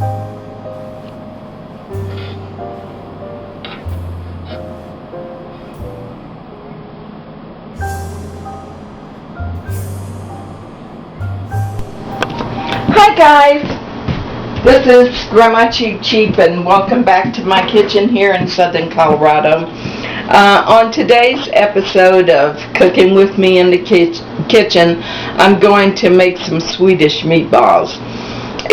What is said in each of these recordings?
Hi guys, this is Grandma Cheap Cheap and welcome back to my kitchen here in Southern Colorado. On today's episode of Cooking With Me in the Kitchen, I'm going to make some Swedish meatballs.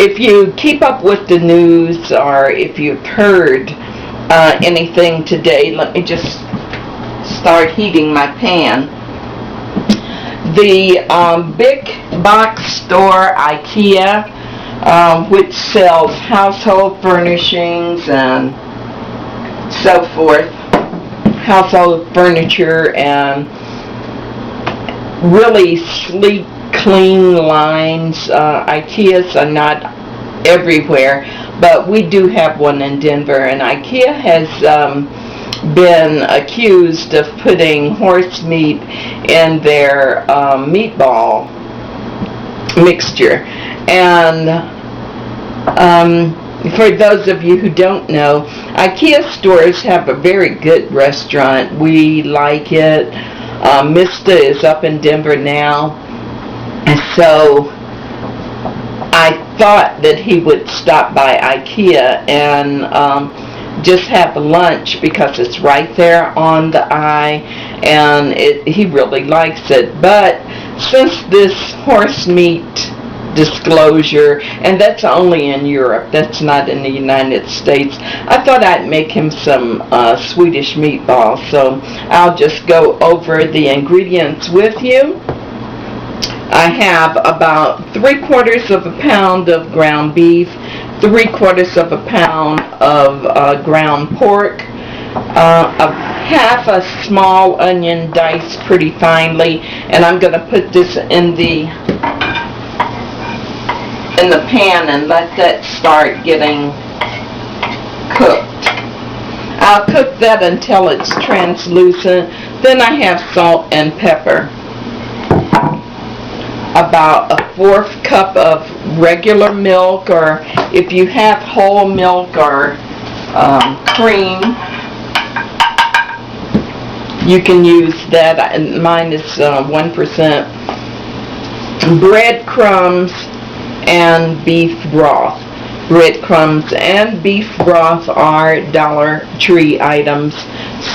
If you keep up with the news or if you've heard anything today, let me just start heating my pan. The big box store IKEA, which sells household furnishings and so forth, household furniture and really sleek, clean lines. IKEAs are not everywhere, but we do have one in Denver, and IKEA has been accused of putting horse meat in their meatball mixture. And for those of you who don't know, IKEA stores have a very good restaurant. We like it. Mista is up in Denver now, and so I thought that he would stop by IKEA and just have lunch because it's right there on the I, and he really likes it. But since this horse meat disclosure, and that's only in Europe, that's not in the United States, I thought I'd make him some Swedish meatballs. So I'll just go over the ingredients with you. I have about 3/4 of a pound of ground beef, 3/4 of a pound of ground pork, half a small onion diced pretty finely, and I'm going to put this in the pan and let that start getting cooked. I'll cook that until it's translucent. Then I have salt and pepper. About a 1/4 cup of regular milk, or if you have whole milk or cream, you can use that. Mine is 1%. Breadcrumbs and beef broth. Breadcrumbs and beef broth are Dollar Tree items,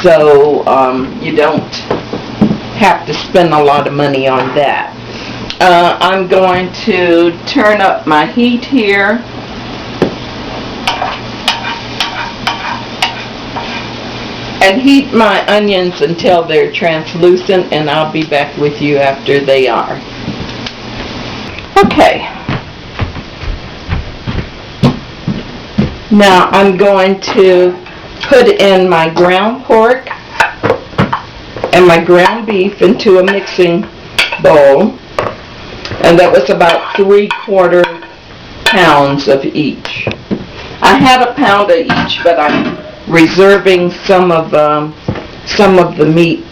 so you don't have to spend a lot of money on that. I'm going to turn up my heat here. And heat my onions until they're translucent, and I'll be back with you after they are. Okay. Now I'm going to put in my ground pork and my ground beef into a mixing bowl. And that was about 3/4 pounds of each. I had a pound of each, but I'm reserving some of the meat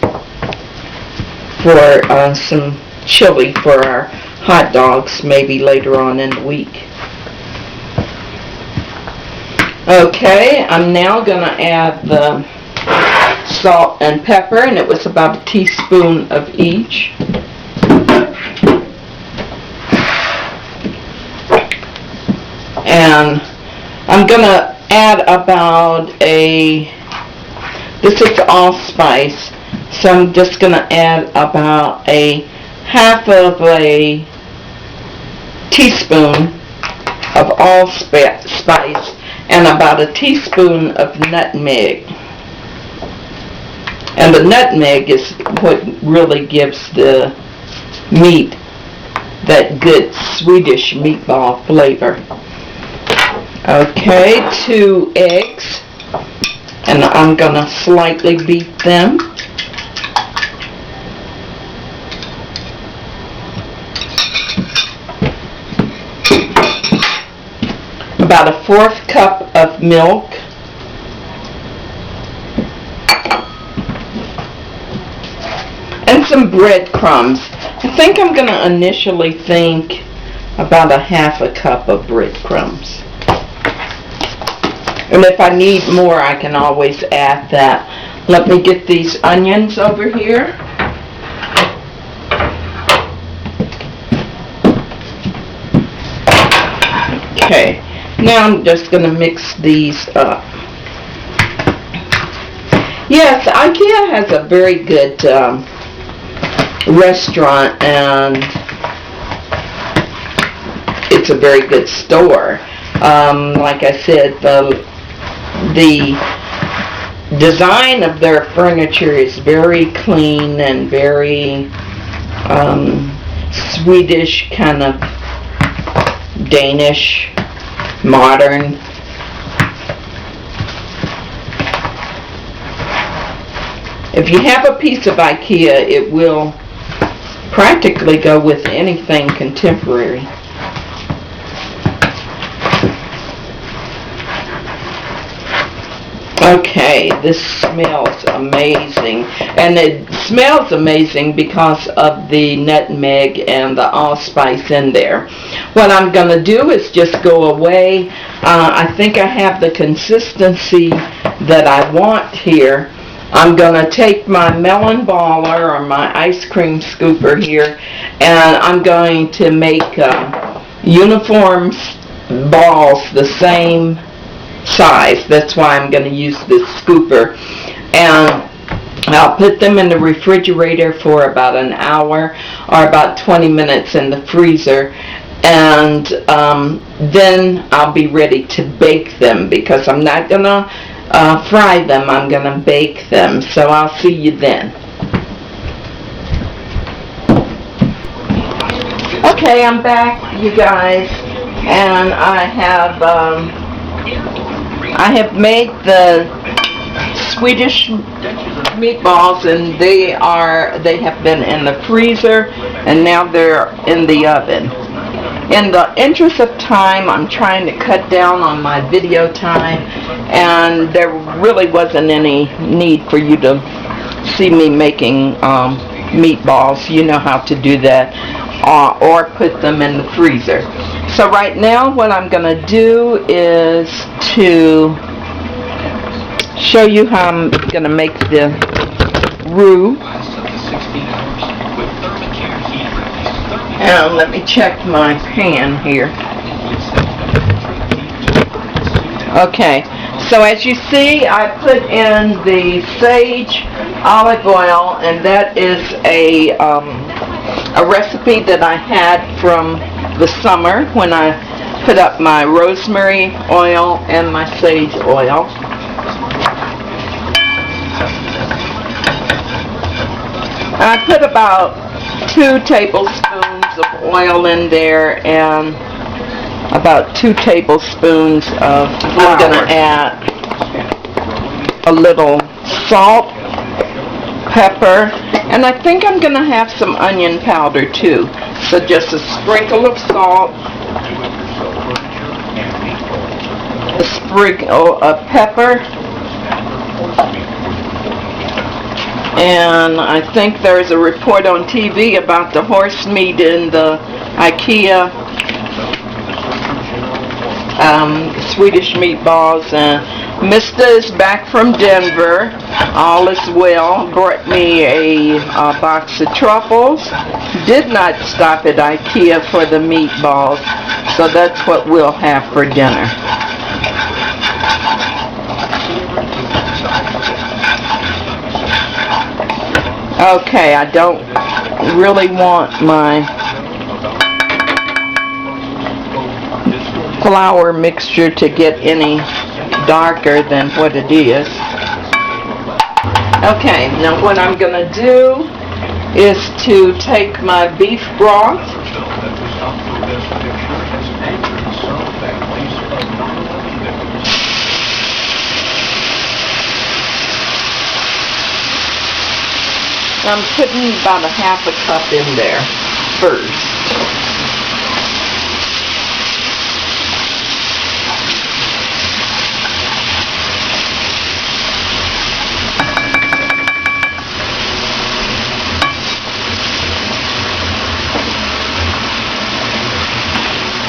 for some chili for our hot dogs, maybe later on in the week. Okay, I'm now going to add the salt and pepper, and it was about a teaspoon of each. And I'm going to add about this is allspice, so I'm just going to add about a half of a teaspoon of allspice and about a teaspoon of nutmeg. And the nutmeg is what really gives the meat that good Swedish meatball flavor. Okay, 2 eggs, and I'm going to slightly beat them. About a 1/4 cup of milk. And some breadcrumbs. I think I'm going to initially think about a 1/2 cup of breadcrumbs. And if I need more, I can always add that. Let me get these onions over here. Okay, now I'm just going to mix these up. Yes, IKEA has a very good restaurant, and it's a very good store. Like I said, the design of their furniture is very clean and very Swedish, kind of Danish, modern. If you have a piece of IKEA, it will practically go with anything contemporary. Okay, this smells amazing, and it smells amazing because of the nutmeg and the allspice in there. What I'm going to do is just go away. I think I have the consistency that I want here. I'm going to take my melon baller or my ice cream scooper here, and I'm going to make uniform balls the same size. That's why I'm going to use this scooper, and I'll put them in the refrigerator for about an hour or about 20 minutes in the freezer, and then I'll be ready to bake them, because I'm not going to fry them, I'm going to bake them. So I'll see you then. Okay, I'm back, you guys, and I have made the Swedish meatballs, and they have been in the freezer, and now they're in the oven. In the interest of time, I'm trying to cut down on my video time, and there really wasn't any need for you to see me making meatballs. You know how to do that, or put them in the freezer. So right now what I'm going to do is to show you how I'm going to make the roux. And let me check my pan here. Okay, so as you see, I put in the sage olive oil, and that is a recipe that I had from the summer when I put up my rosemary oil and my sage oil. I put about 2 tablespoons of oil in there, and about 2 tablespoons of flour. I'm going to add a little salt, pepper, and I think I'm going to have some onion powder too. So just a sprinkle of salt, a sprinkle of pepper, and I think there's a report on TV about the horse meat in the IKEA Swedish meatballs. And Mr. is back from Denver. All is well. Brought me a box of truffles. Did not stop at IKEA for the meatballs, so that's what we'll have for dinner. Okay, I don't really want my flour mixture to get any darker than what it is. Okay, now what I'm going to do is to take my beef broth, I'm putting about a half a cup in there first.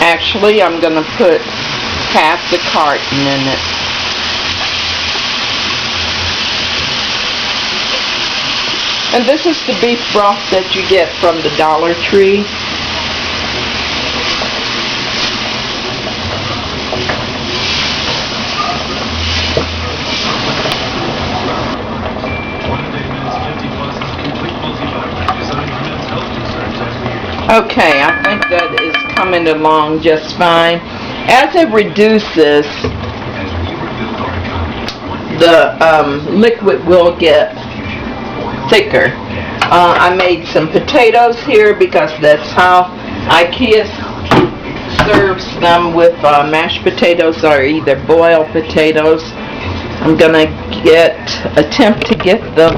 Actually, I'm going to put half the carton in it. And this is the beef broth that you get from the Dollar Tree. Okay, I think that is coming along just fine. As it reduces, the liquid will get thicker. I made some potatoes here because that's how IKEA serves them, with mashed potatoes or either boiled potatoes. I'm gonna attempt to get the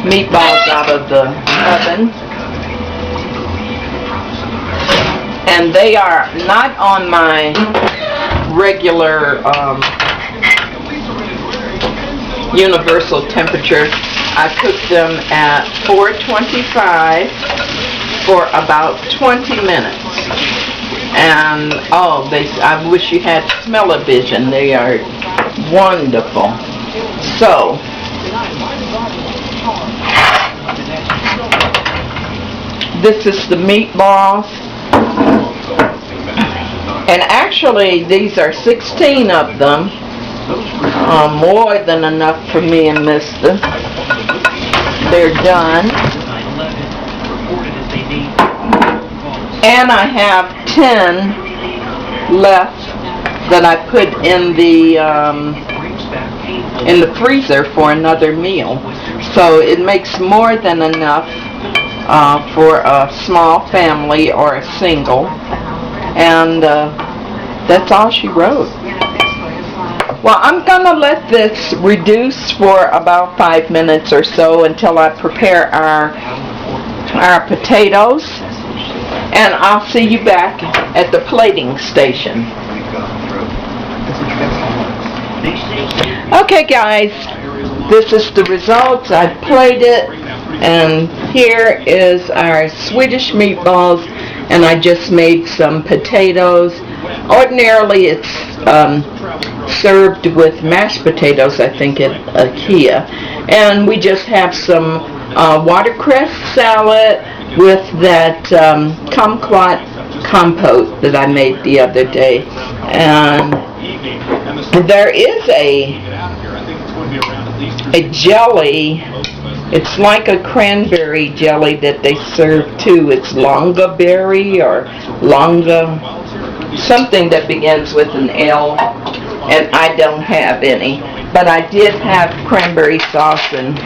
meatballs out of the oven. And they are not on my regular universal temperature. I cooked them at 425 for about 20 minutes. And I wish you had smell-o-vision. They are wonderful. So, this is the meatballs. And actually, these are 16 of them. More than enough for me and Mister. They're done. And I have 10 left that I put in the freezer for another meal. So it makes more than enough for a small family or a single. And that's all she wrote. Well, I'm going to let this reduce for about 5 minutes or so until I prepare our potatoes. And I'll see you back at the plating station. Okay, guys, this is the results. I've plated, and here is our Swedish meatballs, and I just made some potatoes. Ordinarily, it's served with mashed potatoes, I think, at IKEA. And we just have some watercress salad with that kumquat compote that I made the other day. And there is a jelly. It's like a cranberry jelly that they serve too. It's longa berry or longa, something that begins with an L, and I don't have any. But I did have cranberry sauce, and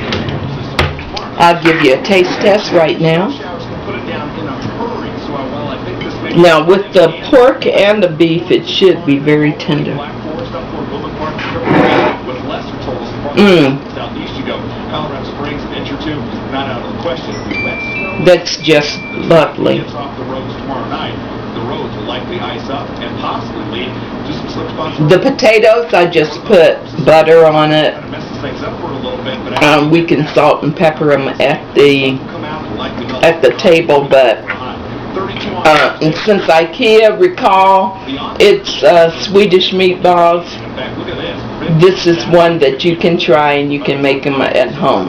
I'll give you a taste test right now. Now, with the pork and the beef, it should be very tender. That's just lovely. The potatoes, I just put butter on it. We can salt and pepper them at the table, but and since IKEA, recall, it's Swedish meatballs. This is one that you can try, and you can make them at home.